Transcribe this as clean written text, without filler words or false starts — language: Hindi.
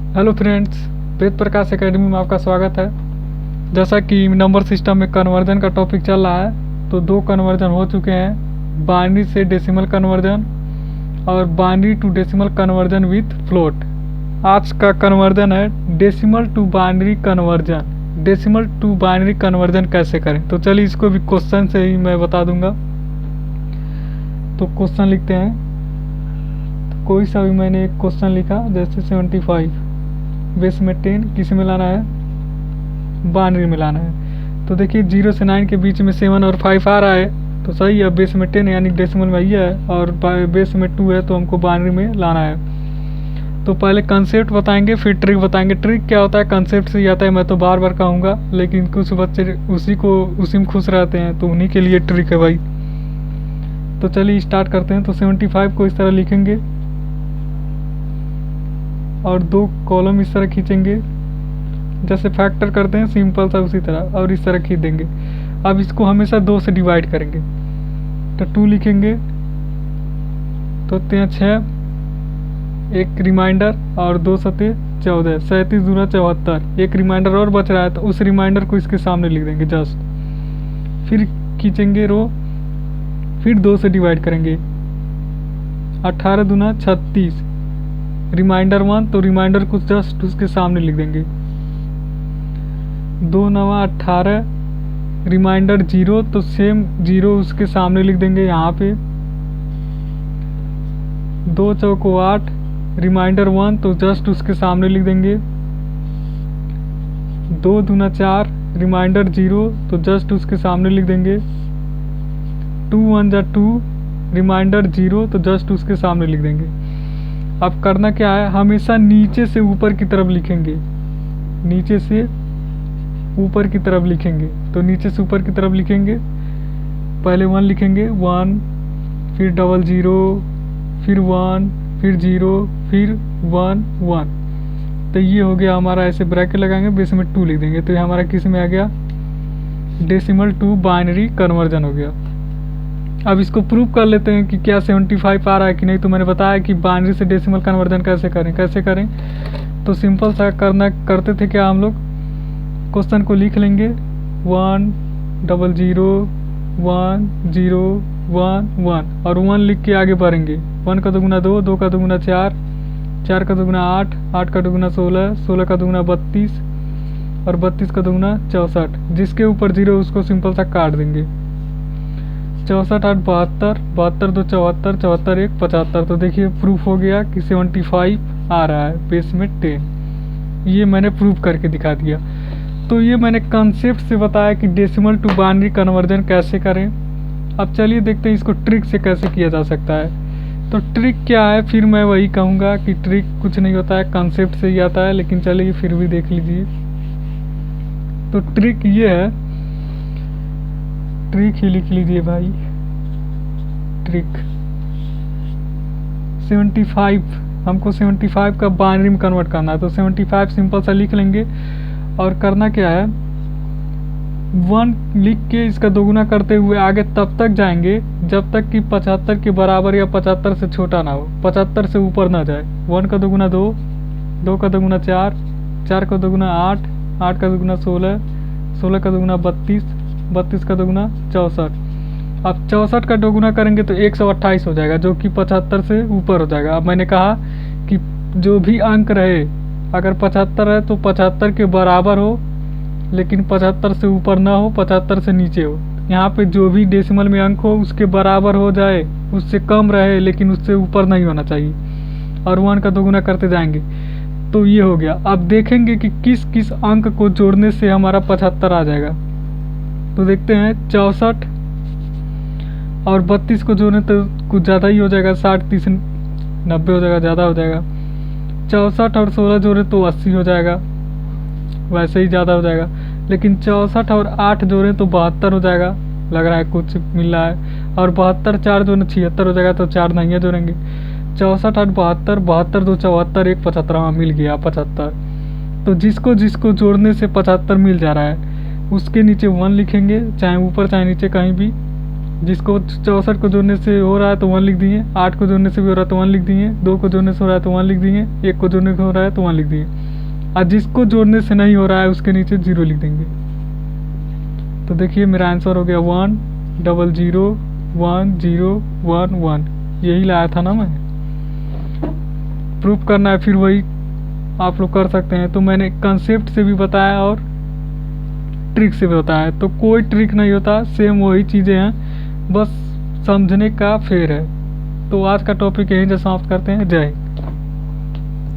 Hello friends, Ved Prakash academy में आपका स्वागत है। जैसा कि नंबर सिस्टम में कन्वर्जन का टॉपिक चल रहा है, तो दो कन्वर्जन हो चुके हैं, बाइनरी से डेसिमल कन्वर्जन और binary to decimal conversion with float. आज का कन्वर्जन है decimal to binary conversion. Decimal to binary conversion कैसे करें, तो चलिए इसको भी क्वेश्चन से ही मैं बता दूंगा। तो क्वेश्चन लिखते हैं, तो कोई सा भी मैंने एक क्वेश्चन लिखा, जैसे 75 बेस में 10 किस में लाना है, बाइनरी में लाना है। तो देखिए 0 से 9 के बीच में 7 और 5 आ रहा है, तो सही है। बेस में 10 यानी डेसिमल में ये है, और बेस में 2 है, तो हमको बाइनरी में लाना है। तो पहले कंसेप्ट बताएंगे, फिर ट्रिक बताएंगे। ट्रिक क्या होता है, कंसेप्ट से ही आता है, मैं तो बार बार कहूँगा, लेकिन कुछ बच्चे उसी में खुश रहते हैं, तो उन्हीं के लिए ट्रिक है भाई। तो चलिए स्टार्ट करते हैं। तो 75 को इस तरह लिखेंगे और दो कॉलम इस तरह खींचेंगे, जैसे फैक्टर करते हैं सिंपल सा उसी तरह, और इस तरह खींच देंगे। अब इसको हमेशा 2 से डिवाइड करेंगे, तो 2 लिखेंगे, तो 6, एक रिमाइंडर और 2 सते 14, 37 दूना 74। एक रिमाइंडर और बच रहा है, तो उस रिमाइंडर को इसके सामने लिख देंगे जस्ट। फिर खींचेंगे रो, फिर 2 से डिवाइड करेंगे, 18 दूना 36, रिमाइंडर 1, तो रिमाइंडर को जस्ट उसके सामने लिख देंगे। 2 9 18, रिमाइंडर 0, तो सेम 0 उसके सामने लिख देंगे यहाँ पे। 2 चौको 8, रिमाइंडर 1, तो जस्ट उसके सामने लिख देंगे। 2 दूना 4, रिमाइंडर 0, तो जस्ट उसके सामने लिख देंगे। 2 1 जा 2, रिमाइंडर 0, तो जस्ट उसके सामने लिख देंगे। अब करना क्या है, हमेशा नीचे से ऊपर की तरफ लिखेंगे, नीचे से ऊपर की तरफ लिखेंगे। तो नीचे से ऊपर की तरफ लिखेंगे, पहले 1 लिखेंगे, 1, फिर 00, फिर 1, फिर 0, फिर 1 1। तो ये हो गया हमारा, ऐसे ब्रैकेट लगाएंगे, बेस में 2 लिख देंगे। तो ये हमारा किस में आ गया, डेसिमल टू बाइनरी कन्वर्जन हो गया। अब इसको प्रूव कर लेते हैं कि क्या 75 आ रहा है कि नहीं। तो मैंने बताया कि बाइनरी से डेसिमल कन्वर्जन कैसे करें। तो सिंपल सा करते थे क्या, हम लोग क्वेश्चन को लिख लेंगे, 1 00 1 0 1 1, और 1 लिख के आगे बढ़ेंगे। 1 का दोगुना 2, 2 का दोगुना 4, 4 का दोगुना 8, 8 का दोगुना 16, 16 का दोगुना 32, और 32 का दोगुना 64। जिसके ऊपर 0 उसको सिंपल सा काट देंगे। 64 8 72, 72 2 74, 74 1 75। तो देखिए प्रूफ हो गया कि 75 आ रहा है बेस में 10। ये मैंने प्रूफ करके दिखा दिया। तो ये मैंने कंसेप्ट से बताया कि डेसिमल टू बाइनरी कन्वर्जन कैसे करें। अब चलिए देखते हैं इसको ट्रिक से कैसे किया जा सकता है। तो ट्रिक क्या है, फिर मैं वही कहूँगा कि ट्रिक कुछ नहीं होता है, कंसेप्ट से ही आता है, लेकिन चलिए फिर भी देख लीजिए। तो ट्रिक ये है, ट्रिक ही लिख लीजिए भाई, ट्रिक 75, हमको 75 का बाइनरी में कन्वर्ट करना है। तो 75 सिंपल सा लिख लेंगे, और करना क्या है, 1 लिख के इसका दोगुना करते हुए आगे तब तक जाएंगे जब तक कि 75 के बराबर या 75 से छोटा ना हो, 75 से ऊपर ना जाए। 1 का दोगुना 2, 2 का दोगुना 4, 4 का दोगुना 8, 8 का दोगुना 16, 16 का दोगुना 32, 32 का दोगुना 64। अब 64 का दोगुना करेंगे तो 128 हो जाएगा, जो कि 75 से ऊपर हो जाएगा। अब मैंने कहा कि जो भी अंक रहे, अगर 75 है तो 75 के बराबर हो, लेकिन 75 से ऊपर ना हो, 75 से नीचे हो। यहाँ पे जो भी डेसिमल में अंक हो उसके बराबर हो जाए, उससे कम रहे लेकिन उससे ऊपर नहीं होना चाहिए। और 1 का दोगुना करते जाएंगे, तो ये हो गया। अब देखेंगे कि किस किस अंक को जोड़ने से हमारा 75 आ जाएगा। तो देखते हैं, 64 और 32 को जोड़ने तो कुछ ज़्यादा ही हो जाएगा, 60 30 90 हो जाएगा, ज़्यादा हो जाएगा। 64 और 16 जोड़े तो 80 हो जाएगा, वैसे ही ज़्यादा हो जाएगा। लेकिन 64 और 8 जोड़े तो 72 हो जाएगा, लग रहा है कुछ मिल रहा है। और 72 4 जोड़े 76 हो जाएगा, तो 4 नहीं जोड़ेंगे। 64 8 72, 72 2 74, 1 75, हाँ मिल गया 75। तो जिसको जिसको जोड़ने से 75 मिल जा रहा है उसके नीचे 1 लिखेंगे, चाहे ऊपर चाहे नीचे कहीं भी। जिसको 64 को जोड़ने से हो रहा है तो 1 लिख दिए, 8 को जोड़ने से भी हो रहा है तो 1 लिख दिए, 2 को जोड़ने से हो रहा है तो 1 लिख दिए, 1 को जोड़ने से हो रहा है तो 1 लिख दिए। और जिसको जोड़ने से नहीं हो रहा है उसके नीचे 0 लिख देंगे। तो देखिए मेरा आंसर हो गया 1001011, यही लाया था ना मैं। प्रूफ करना है फिर वही आप लोग कर सकते हैं। तो मैंने कंसेप्ट से भी बताया और ट्रिक से भी बताया, तो कोई ट्रिक नहीं होता, सेम वही चीज़ें हैं, बस समझने का फेर है। तो आज का टॉपिक यहीं से समाप्त करते हैं। जय हिंद।